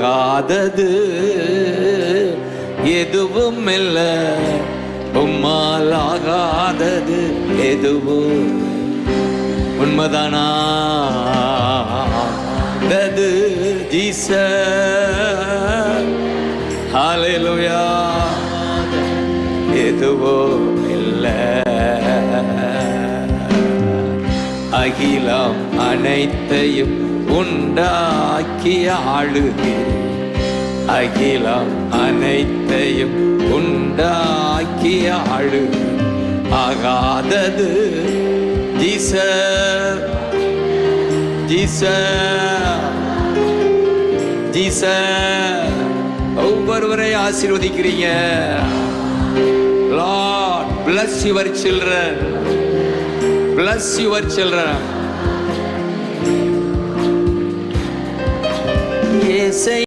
ஆகாதது எதுவும் இல்ல, உம்மால் ஆகாதது எதுவும். உண்மைதானா? ஜீசஸ், ஹல்லேலூயா. எதுவும் இல்ல. அகிலம் அனைத்தையும் உண்டாக்கிய ஆளுகிறேன், அகிலம் அனைத்தையும் உண்டாக்கிய ஆளு. ஆகாதது ஜீசஸ், ஜீசஸ், ஜீசஸ். ஒவ்வொருவரை ஆசீர்வதிக்கிறீங்க. Lord, bless your children, bless your children. Yes.